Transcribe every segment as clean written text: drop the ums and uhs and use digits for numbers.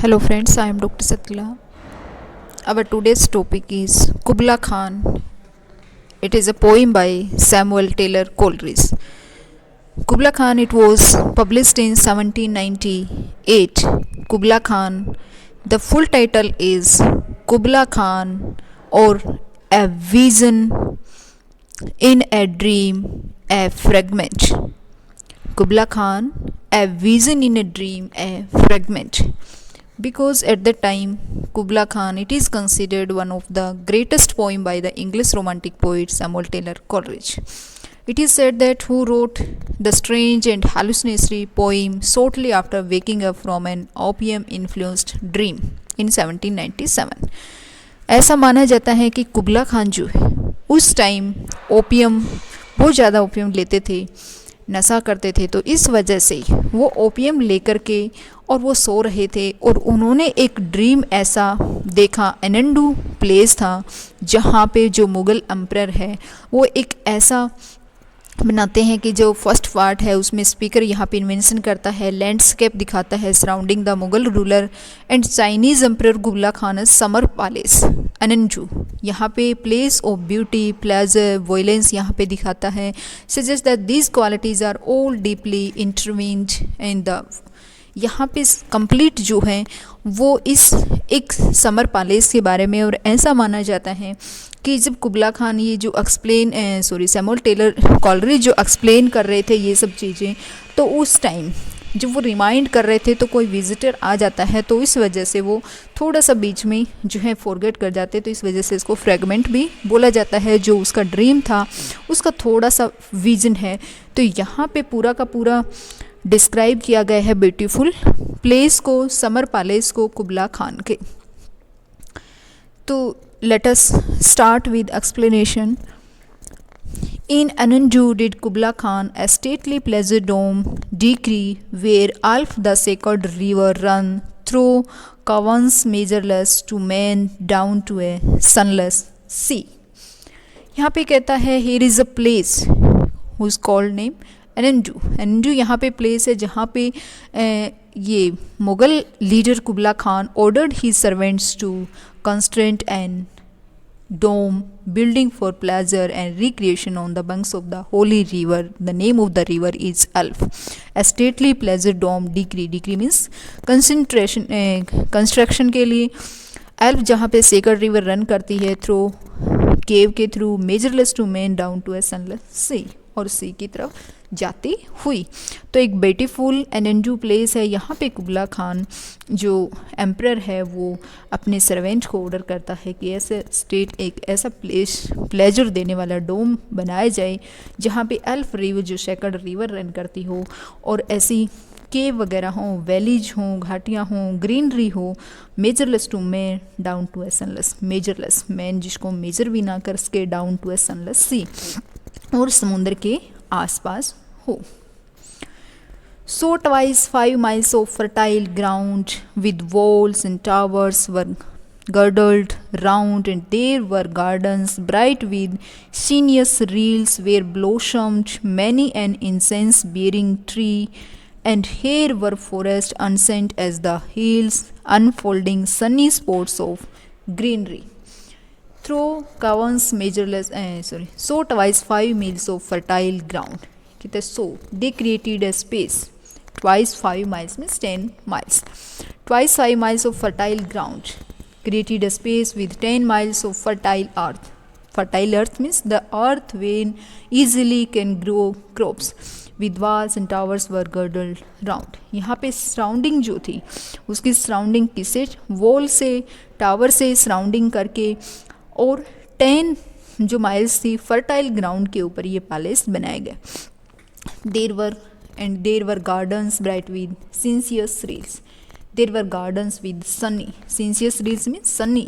Hello friends, I am Dr. Satila. Our today's topic is Kubla Khan. It is a poem by Samuel Taylor Coleridge. Kubla Khan, it was published in 1798. Kubla Khan, the full title is Kubla Khan or A Vision in a Dream, a Fragment. Kubla Khan, A Vision in a Dream, a Fragment. Because at that time Kubla Khan, it is considered one of the greatest poem by the English romantic poet Samuel Taylor Coleridge. It is said that who wrote the strange and hallucinatory poem shortly after waking up from an opium influenced dream in 1797. ऐसा माना जाता है कि कुबला खान जो है उस time opium, बहुत ज़्यादा ओपियम लेते थे, नशा करते थे, तो इस वजह से वो ओपियम लेकर के और वो सो रहे थे और उन्होंने एक ड्रीम ऐसा देखा। एनंडू प्लेस था जहाँ पे जो मुग़ल एम्परर है वो एक ऐसा बनाते हैं कि जो फर्स्ट पार्ट है उसमें स्पीकर यहाँ पे इन्वेंशन करता है, लैंडस्केप दिखाता है surrounding the Mughal ruler and Chinese emperor Kubla Khan summer palace अनंजू। यहाँ पे place of beauty, pleasure, violence यहाँ पे दिखाता है। Suggest that these qualities are all deeply intertwined in the, यहाँ पे कंप्लीट जो है वो इस एक समर पैलेस के बारे में। और ऐसा माना जाता है कि जब कुबला खान ये जो सैमुअल टेलर कॉलरिज जो एक्सप्लेन कर रहे थे ये सब चीज़ें, तो उस टाइम जब वो रिमाइंड कर रहे थे तो कोई विजिटर आ जाता है, तो इस वजह से वो थोड़ा सा बीच में जो है फॉरगेट कर जाते, तो इस वजह से इसको फ्रेगमेंट भी बोला जाता है। जो उसका ड्रीम था उसका थोड़ा सा विजन है। तो यहाँ पे पूरा का पूरा डिस्क्राइब किया गया है ब्यूटीफुल प्लेस को, समर पैलेस को कुबला खान के। तो let us start with explanation. In Anandu did Kubla Khan a stately pleasure dome decree, where Alf the sacred river run through caverns measureless to man down to a sunless sea. यहाँ पे कहता है here is a place whose called name Anandu. Anandu यहाँ पे place है जहाँ पे ये Mughal leader कुबला Khan ordered his servants to construct an dome building for pleasure and recreation on the banks of the holy river. The name of the river is Alf. A stately pleasure dome decree, decree means concentration construction के लिए। Elf जहाँ पे sacred river run करती है through cave के through, measureless to man down to a sunless sea, और sea की तरफ जाती हुई। तो एक ब्यूटीफुल एनंडू प्लेस है। यहाँ पे कुबला खान जो एम्परर है वो अपने सर्वेंट को ऑर्डर करता है कि ऐसे स्टेट एक ऐसा प्लेजर देने वाला डोम बनाया जाए जहाँ पे एल्फ रिवर जो सेक्रेड रिवर रन करती हो, और ऐसी केव वगैरह हों, वैलीज हों, घाटियाँ हों, ग्रीनरी हो, measureless to man down to a sunless, measureless man जिसको मेजर भी ना कर सके, down to a sunless sea, और समुद्र के आसपास हो। So twice 5 miles of fertile ground with walls and towers were girdled round, and there were gardens bright with sinuous reels where blossomed many an incense-bearing tree, and here were forests unsent as the hills, unfolding sunny spots of greenery. Through caverns measureless, so twice 5 miles of fertile ground. So they created a space. Twice 5 miles means 10 miles. Twice 5 miles of fertile ground created a space with 10 miles of fertile earth. Fertile earth means the earth where easily can grow crops. With walls and towers were girdled round. यहाँ पे surrounding जो थी उसकी surrounding किसे, wall से, tower से surrounding करके, और 10 जो माइल्स थी फर्टाइल ग्राउंड के ऊपर ये पैलेस बनाया गया। There were gardens bright with sensuous reels. There were gardens with sunny. Sensuous reels means sunny,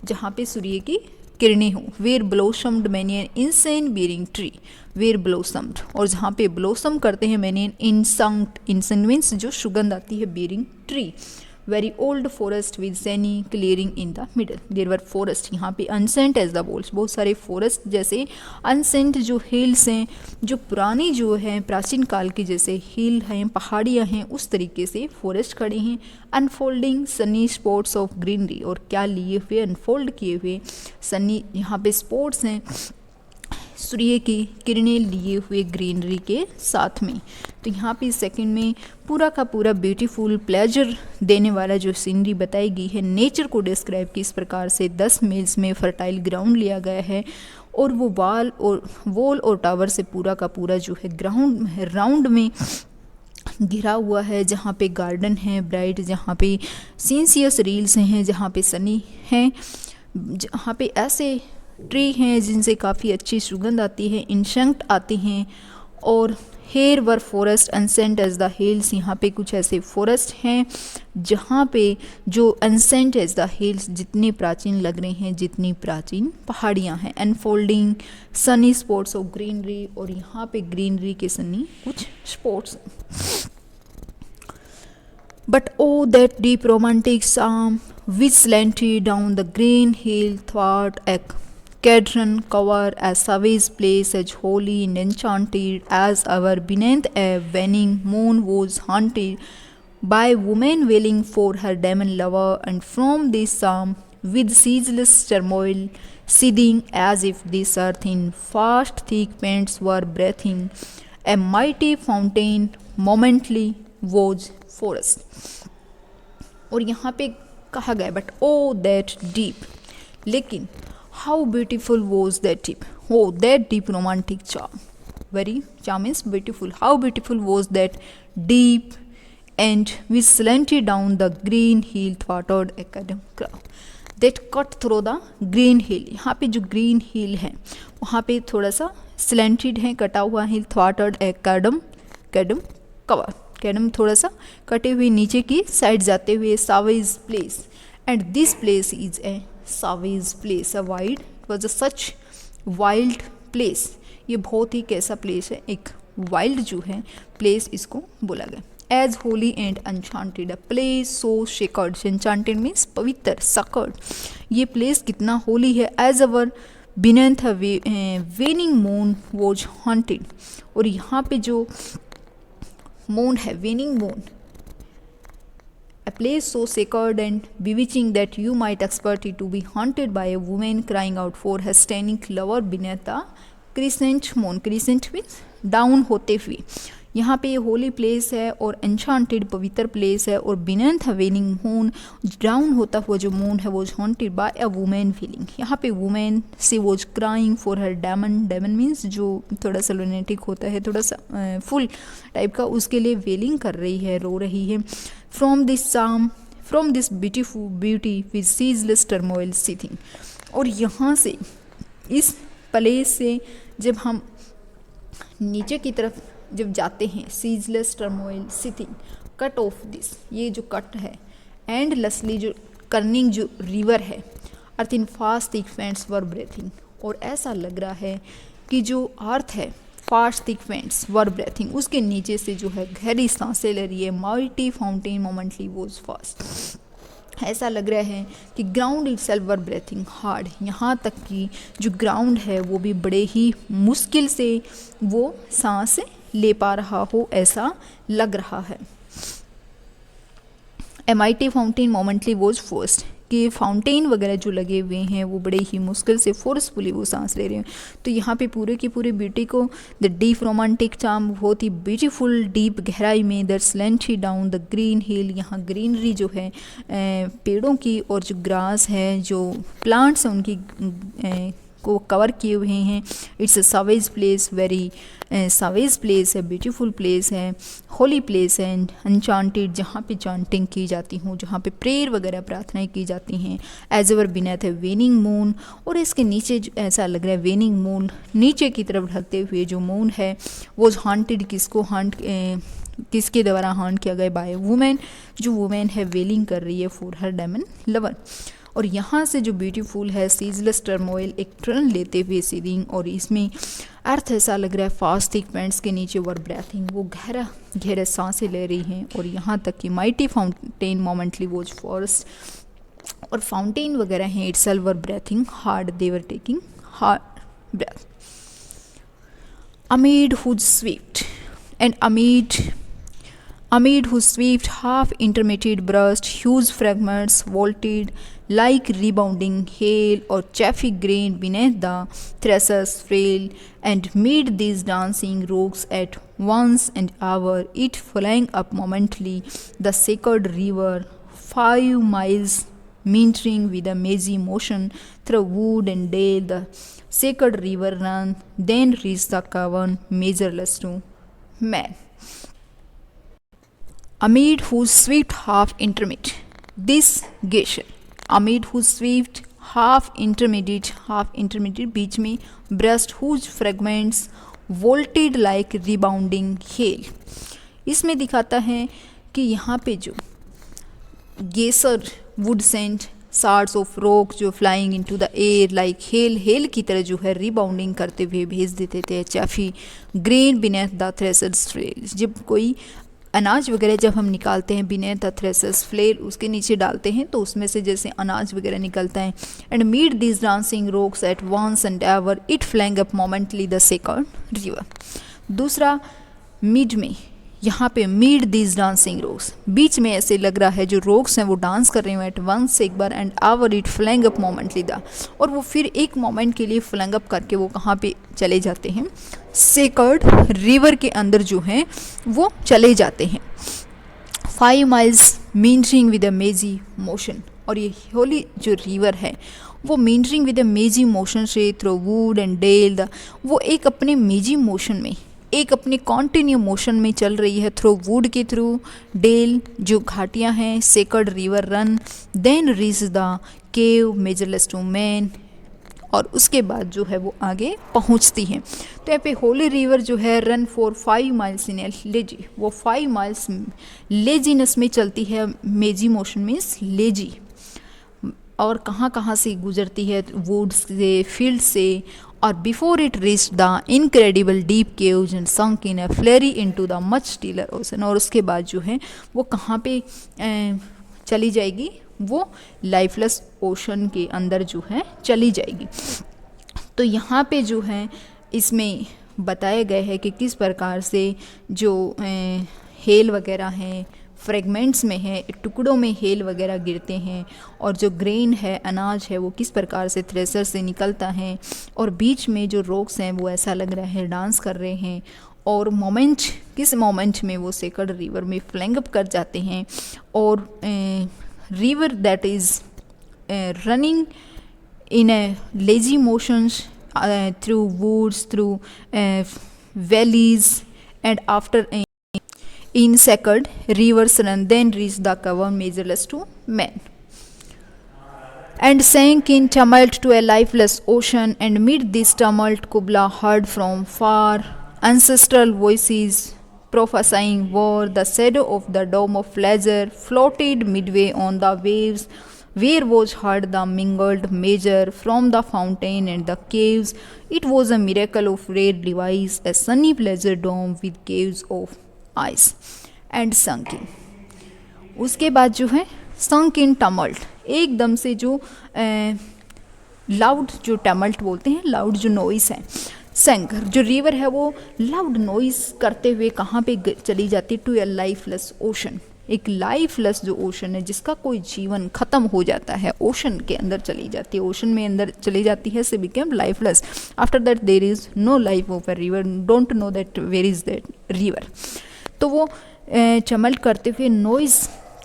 जहाँ पे सूर्य की किरणें हों। Where blossomed many an incense bearing tree. Where blossomed, और जहाँ पे blossom करते हैं many an incense means जो सुगंध आती है, bearing tree. Very old forest with sunny clearing in the middle. There were forest, यहाँ पे अनसेंट एज द वॉल्स, बहुत सारे फॉरेस्ट जैसे अनसेंट जो हिल्स हैं, जो पुरानी जो है प्राचीन काल के जैसे हिल हैं, पहाड़ियाँ हैं, उस तरीके से फॉरेस्ट खड़े हैं। Unfolding sunny spots of greenery, और क्या लिए हुए, अनफोल्ड किए हुए सनी यहाँ पे स्पॉट्स हैं, सूर्य की किरणें लिए हुए ग्रीनरी के साथ में। तो यहाँ पे सेकंड में पूरा का पूरा ब्यूटीफुल प्लेजर देने वाला जो सीनरी बताई गई है, नेचर को डिस्क्राइब किस प्रकार से 10 मील्स में फर्टाइल ग्राउंड लिया गया है, और वो वॉल और टावर से पूरा का पूरा जो है ग्राउंड राउंड में घिरा हुआ है, जहाँ पे गार्डन है ब्राइट, जहाँ पे सीनसियस रील्स हैं, जहाँ पे सनी हैं, जहाँ पे ऐसे ट्री हैं जिनसे काफ़ी अच्छी सुगंध आती है, इंसेक्ट आते हैं। और here were forest ancient as the hills, यहाँ पे कुछ ऐसे फॉरेस्ट हैं जहाँ पे जो अनसेंट एज द हिल्स, जितने प्राचीन लग रहे हैं, जितनी प्राचीन पहाड़ियाँ हैं। Unfolding sunny spots of greenery, और यहाँ पे ग्रीनरी के सनी कुछ spots. But oh that deep romantic charm which slanted down the green hill thwart a cadron cover as savage place as holy and enchanted as ever beneath a waning moon was haunted by women wailing for her demon lover, and from this psalm with ceaseless turmoil seething as if this earth in fast thick paints were breathing, a mighty fountain momently was forest। और यहाँ पे कहा गया but oh that deep, लेकिन how beautiful was that deep, oh that deep romantic charm, very charm is beautiful, how beautiful was that deep and we slanted down the green hill thwarted a cedarn crowd that cut through the green hill. यहाँ पे जो Green Hill है वहाँ पे थोड़ा सा slanted है, कटा हुआ हिल, थ्वाटर्ड एकेडम कवर, कैडम थोड़ा सा कटे हुए नीचे की साइड जाते हुए, Chavez place, and this place is a Chavez place, a wild, it was a such wild place. ये बहुत ही कैसा प्लेस है, एक वाइल्ड जो है प्लेस इसको बोला गया। As holy and enchanted, a place so sacred, enchanted means पवित्र, सकर्ड, ये प्लेस कितना होली है। As e'er beneath waning moon was haunted, और यहाँ पे जो मून है, waning moon, a place so sacred and bewitching that you might expect it to be haunted by a woman crying out for her standing lover beneath the crescent moon। crescent means down होते हुए, यहाँ पे ये holy place है और enchanted पवित्र place है, और बिनेथ वेनिंग मून, डाउन होता हुआ जो मून है वो haunted by a women feeling. यहाँ पे women she was crying for her demon, demon means जो थोड़ा सा लुनेटिक होता है, थोड़ा सा फुल टाइप का, उसके लिए वेलिंग कर रही है, रो रही है। From this beautiful beauty with ceaseless turmoil seething, और यहाँ से इस प्लेस से जब हम नीचे की तरफ जब जाते हैं, ceaseless turmoil seething, cut off this, ये जो कट है, एंडलेसली जो कर्निंग जो रिवर है, अर्थ इन फास्ट थिक फेंट्स वर ब्रेथिंग, और ऐसा लग रहा है कि जो अर्थ है फास्ट थिक फेंट्स वर ब्रेथिंग, उसके नीचे से जो है गहरी सांसें ले रही है। Mighty fountain momently was fast, ऐसा लग रहा है कि ग्राउंड इटसेल्फ वर ब्रेथिंग हार्ड, यहाँ तक कि जो ग्राउंड है वो भी बड़े ही मुश्किल से वो सांस ले पा रहा हो, ऐसा लग रहा है। A mighty fountain momently was forced, कि फाउंटेन वगैरह जो लगे हुए हैं वो बड़े ही मुश्किल से फोर्सफुली वो सांस ले रहे हैं। तो यहाँ पे पूरे की पूरी ब्यूटी को, द डीप रोमांटिक चार्म, बहुत ही ब्यूटीफुल डीप गहराई में, that स्लेंटी down the green hill, यहाँ ग्रीनरी जो है पेड़ों की और जो ग्रास है, जो प्लांट्स हैं उनकी को कवर किए हुए हैं। It's a Chavez place, very Chavez place है, ब्यूटीफुल प्लेस है, होली प्लेस है, अनचांटेड, जहाँ पे चांटिंग की जाती हूँ, जहाँ पे प्रेयर वगैरह प्रार्थनाएं की जाती हैं। एज एवर बिनेथ है वेनिंग मून, और इसके नीचे ऐसा लग रहा है वेनिंग मून, नीचे की तरफ ढलते हुए जो मून है वो हॉन्टेड, किसके द्वारा हॉन्ट किया गया, बाय वुमेन, जो वुमेन है वेलिंग कर रही है फॉर हर डेमन लवर। और यहाँ से जो ब्यूटीफुल है सीजलेस टर्मोइल एक टर्न लेते हुए सीडिंग, और इसमें अर्थ ऐसा लग रहा है फास्ट थिक पैंट्स के नीचे वर ब्रेथिंग, वो गहरा गहरे सांसें ले रही हैं। और यहाँ तक कि mighty fountain momently was forced, और फाउंटेन वगैरह हैं itself were breathing hard, they were taking hard breath. Amid whose swift and amid whose swift half-intermitted burst, huge fragments vaulted like rebounding hail or chaffy grain beneath the thresher's frail, and mid these dancing rocks at once and hour, it flung up momently the sacred river, 5 miles meandering with a mazy motion through wood and dale. The sacred river ran, then reached the cavern measureless to man. Amid whose swift half-intermittent, this glacier, amid whose swift half-intermittent बीच में burst, whose fragments vaulted like rebounding hail। इसमें दिखाता है कि यहाँ पे जो geyser would sent shards of rock जो flying into the air like hail की तरह जो है रिबाउंडिंग करते हुए भेज देते थे chaffy grain beneath the thresher's flail. जब कोई अनाज वगैरह जब हम निकालते हैं बिनेथ द थ्रेशर्स फ्लेल उसके नीचे डालते हैं तो उसमें से जैसे अनाज वगैरह निकलता है। And mid this dancing rocks at once and ever, it flung up momentarily the second river. दूसरा मिड में, यहाँ पे मीड दिस डांसिंग रॉक्स, बीच में ऐसे लग रहा है जो रॉक्स हैं वो डांस कर रहे हैं एट वंस एक बार, and ever it flung up momentarily the, और वो फिर एक मोमेंट के लिए फ्लैंग अप करके वो कहाँ पे चले जाते हैं, सेकर्ड रिवर के अंदर जो हैं वो चले जाते हैं। 5 miles मींडरिंग विद अ मेजी मोशन, और ये होली जो रिवर है वो मींडरिंग विद अ मेजी मोशन से थ्रू वुड एंड डेल, वो एक अपने मेजी मोशन में, एक अपने कॉन्टिन्यू मोशन में चल रही है थ्रू वुड के थ्रू, डेल जो घाटियाँ हैं, sacred river ran, then reach the cave measureless to man, और उसके बाद जो है वो आगे पहुंचती है। तो यहाँ पे होली रिवर जो है run for 5 miles in lazy, वो 5 miles लेजीनेस में चलती है, मेजी मोशन मीन्स लेजी, और कहाँ कहाँ से गुजरती है, वुड्स से, फील्ड से, और before it reach the incredible deep caves and sank in a flurry into the much stiller ocean, और उसके बाद जो है वो कहाँ पे चली जाएगी, वो लाइफलेस ओशन के अंदर जो है चली जाएगी। तो यहाँ पे जो है इसमें बताया गया है कि किस प्रकार से जो हेल वगैरह हैं फ्रेगमेंट्स में है, टुकड़ों में हेल वगैरह गिरते हैं, और जो ग्रेन है, अनाज है, वो किस प्रकार से थ्रेशर से निकलता है, और बीच में जो रॉक्स हैं वो ऐसा लग रहा है डांस कर रहे हैं, और मोमेंट किस मोमेंट में वो सेकंड रिवर में फ्लैंग अप कर जाते हैं, और river that is running in a lazy motions through woods, through valleys, and after in second rivers run, then reached the cavern measureless to men, and sank in tumult to a lifeless ocean. And mid this tumult Kubla heard from far ancestral voices prophesying war. The shadow of the dome of pleasure floated midway on the waves, where was heard the mingled measure from the fountain and the caves. It was a miracle of rare device, a sunny pleasure dome with caves of ice and sank in. उसके बाद जो है संक इन टमल्ट, एकदम से जो loud जो टमल्ट बोलते हैं, लाउड जो नॉइस है, संक जो रिवर है वो लाउड नॉइस करते हुए कहाँ पे चली जाती है, टू ए लाइफलेस ओशन, एक लाइफलेस जो ओशन है जिसका कोई जीवन खत्म हो जाता है, ओशन के अंदर चली जाती है, ओशन में अंदर चली जाती है, से became lifeless. After that there is no life of a river, don't know that where is that river. तो वो चमल्ट करते हुए, नॉइज़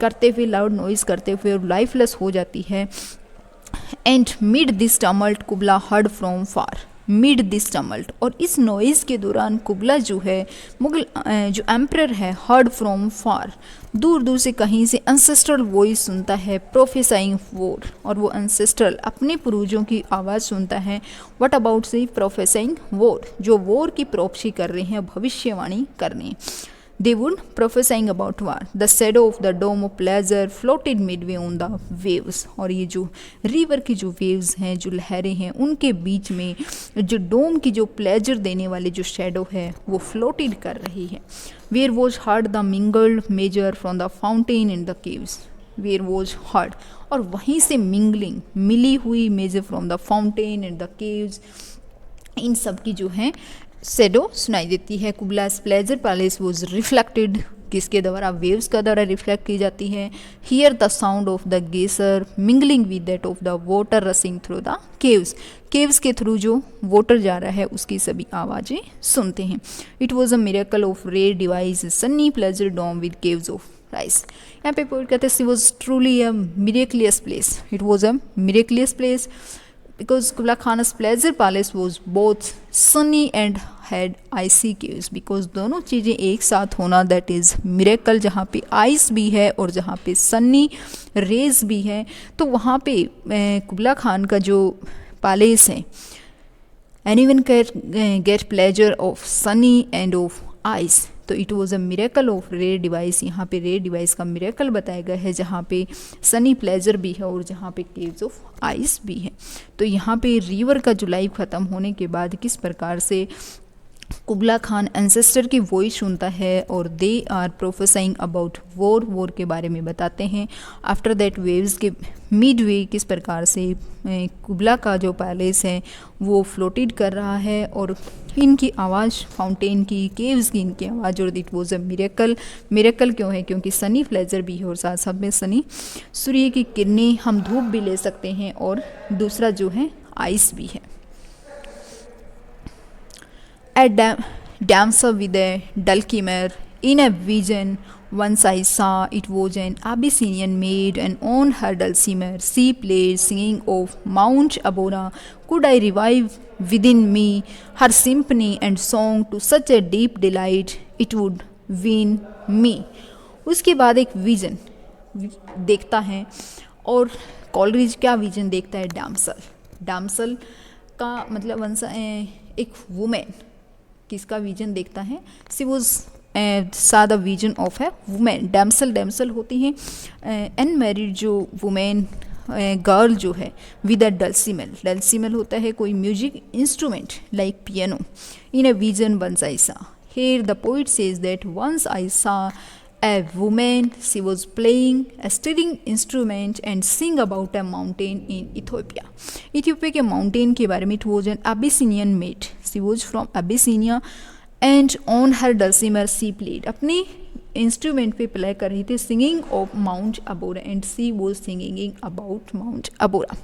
करते हुए, लाउड नॉइज़ करते हुए लाइफलेस हो जाती है। And mid this tumult Kubla heard from far, mid this tumult, और इस नॉइज़ के दौरान कुबला जो है मुगल जो एम्परर है, हर्ड फ्रॉम फार, दूर दूर से कहीं से एंसेस्ट्रल वॉइस सुनता है, प्रोफेसाइंग वॉर, और वो एंसेस्ट्रल अपने पूर्वजों की आवाज़ सुनता है। व्हाट अबाउट से प्रोफेसाइंग वॉर, जो वॉर की प्रोफेसी कर रहे हैं, भविष्यवाणी कर रहे हैं। They would prophesying about war. The shadow of the dome of pleasure floated midway on the waves. और ये जो रिवर की जो वेव्स हैं, जो लहरें हैं, उनके बीच में जो डोम की जो प्लेजर देने वाली जो शेडो है वो फ्लोटेड कर रही है. Where was heard the mingled measure from the fountain in the caves. Where was heard, और वहीं से मिंगलिंग, मिली हुई measure from the fountain and the caves, इन सब की जो है शेडो सुनाई देती है. Kubla's pleasure palace was reflected, किसके द्वारा, वेव्स का द्वारा रिफ्लेक्ट की जाती है. Hear the sound of the geyser mingling with that of the water rushing through the caves. Caves के थ्रू जो वाटर जा रहा है उसकी सभी आवाज़ें सुनते हैं. It was a miracle of rare device Sunny pleasure dome with caves of rice. यहाँ पे पोइट कहते हैं she was truly a miraculous place. It was a miraculous place because Kubla Khan's pleasure palace was both sunny and had icy caves. Because दोनों चीज़ें एक साथ होना, that is miracle, जहाँ पे आइस भी है और जहाँ पे सन्नी रेज भी है, तो वहाँ पे कुबला खान का जो पैलेस है, anyone can get pleasure of sunny and of ice. तो it was a miracle of rare device. यहाँ पे रेयर डिवाइस का मिरेकल बताया गया है, जहाँ पे सनी प्लेजर भी है और जहाँ पे केव्स ऑफ आइस भी है. तो यहाँ पे रिवर का जो लाइफ ख़त्म होने के बाद किस प्रकार से कुबला खान एंसेस्टर की वॉइस सुनता है और they are prophesying about war के बारे में बताते हैं. आफ्टर दैट वेव्स के मिड वे किस प्रकार से कुबला का जो पैलेस है वो फ्लोटेड कर रहा है और इनकी आवाज़, फाउंटेन की, केव्स की इनकी आवाज़. और it was a miracle. Miracle क्यों है? क्योंकि सनी प्लेजर भी है और साथ साथ में सनी सूर्य की किरणें, हम धूप भी ले सकते हैं, और दूसरा जो है आइस भी है. A damsel with a dulcimer in a vision once I saw. It was an Abyssinian maid, and on her dulcimer she played, singing of Mount Abora. Could I revive within me her symphony and song to such a deep delight it would win me. उसके बाद एक vision देखता है, और Coleridge क्या vision देखता है? Damsel. Damsel का मतलब एक वुमेन, किसका विजन देखता है? सी वॉज सा the vision of A women. Damsel, damsel होती हैं अनमैरिड जो वुमेन, गर्ल जो है, विद अ डल्सीमेल. डल्सीमेल होता है कोई music instrument like piano. In a vision once I saw. Here the poet says that once I saw a woman, she was playing a string instrument and sing about a mountain in Ethiopia. Ethiopia के mountain के बारे में. It was an Abyssinian maid. She was from Abyssinia and on her dulcimer she played. अपने instrument पे play कर रही थी, singing of Mount Abora, and she was singing about Mount Abora.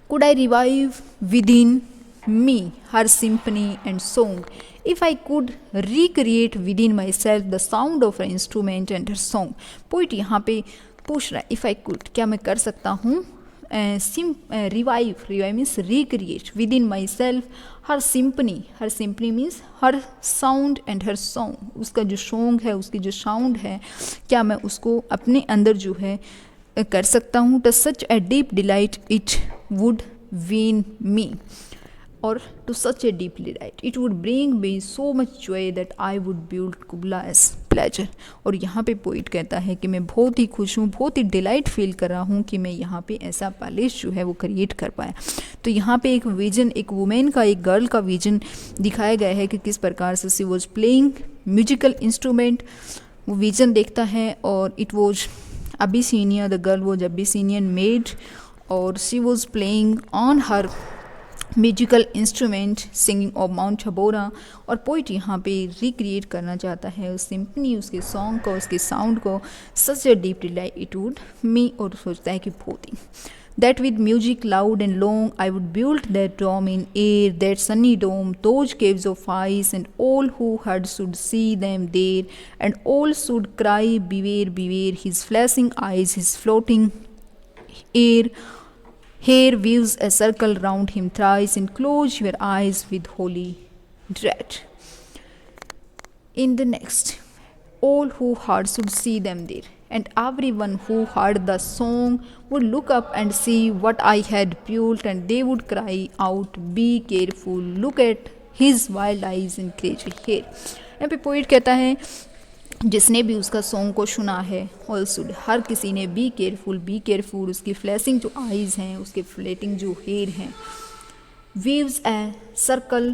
Could I revive within me her symphony and song? If I could recreate within myself the sound of an instrument and her song. Poet यहाँ पे पूछ रहा है, if I could, क्या मैं कर सकता हूँ revive. Revive means recreate. With in my self her symphony. Her symphony means her sound and her song. उसका जो सॉन्ग है, उसकी जो साउंड है, क्या मैं उसको अपने अंदर जो है कर सकता हूँ. To such a deep delight it would win me. और to such a deep delight it would bring me so much joy that I would build Kubla as pleasure. और यहाँ पे पोइट कहता है कि मैं बहुत ही खुश हूँ, बहुत ही डिलाइट फील कर रहा हूँ कि मैं यहाँ पे ऐसा पैलेस जो है वो क्रिएट कर पाया. तो यहाँ पे एक विजन, एक वुमेन का, एक गर्ल का विजन दिखाया गया है कि किस प्रकार से she was playing musical instrument, वो विजन देखता है. और it was Abyssinia, the girl was Abyssinian maid, और she was playing on her musical instrument singing of Mount Abora. और पोइट यहाँ पे रिक्रिएट करना चाहता है उस सिम्पनी, उसके सॉन्ग को, उसके साउंड को. Such a deep delight it would me. और सोचता है कि बहुत ही that with music loud and long I would build that dome in air, that sunny dome, those caves of ice, and all who heard should see them there, and all should cry, beware, beware, his flashing eyes, his floating air. Hair weaves a circle round him thrice, and close your eyes with holy dread. In the next, all who heard should see them there, and everyone who heard the song would look up and see what I had built, and they would cry out, be careful, look at his wild eyes and crazy hair. यहाँ पे poet कहता है जिसने भी उसका song को सुना है, ऑल शुड, हर किसी ने बी केयरफुल, उसकी फ्लैशिंग जो आइज़ हैं, उसके फ्लेटिंग जो हेयर हैं, weaves a circle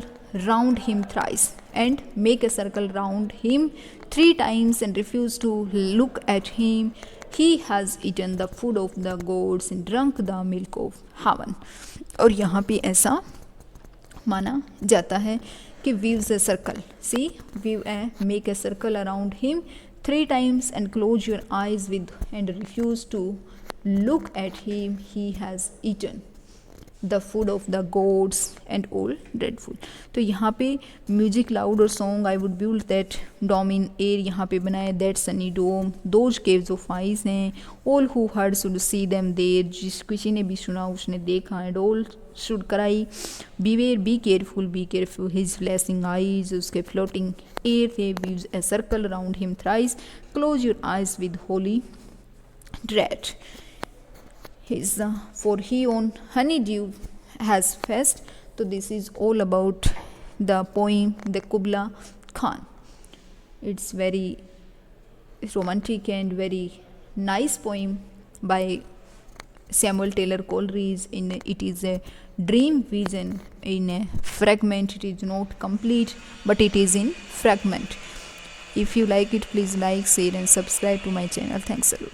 round him thrice and make a circle round him 3 times and refuse to look at him. He has eaten the food of the gods and drunk the milk of heaven. और यहाँ पे ऐसा माना जाता है कि weaves a circle, see, weave a, make a circle around him 3 times and close your eyes with and refuse to look at him. He has eaten the food of the gods and all dreadful. तो यहाँ पे music loud और song I would build that dome in air यहाँ पे बनाया that sunny dome, those caves of ice हैं, all who heard should see them there, जिस किसी ने भी सुना उसने देखा, and all should cry beware be careful his flashing eyes, उसके फ्लोटिंग एयर थे, weaves a circle around him thrice, close your eyes with Holi dread. For he on honeydew has fest. So this is all about the poem the Kubla Khan. It's very romantic and very nice poem by Samuel Taylor Coleridge. It is a dream vision in a fragment. It is not complete, but it is in fragment. If you like it, please like, share and subscribe to my channel. Thanks a lot.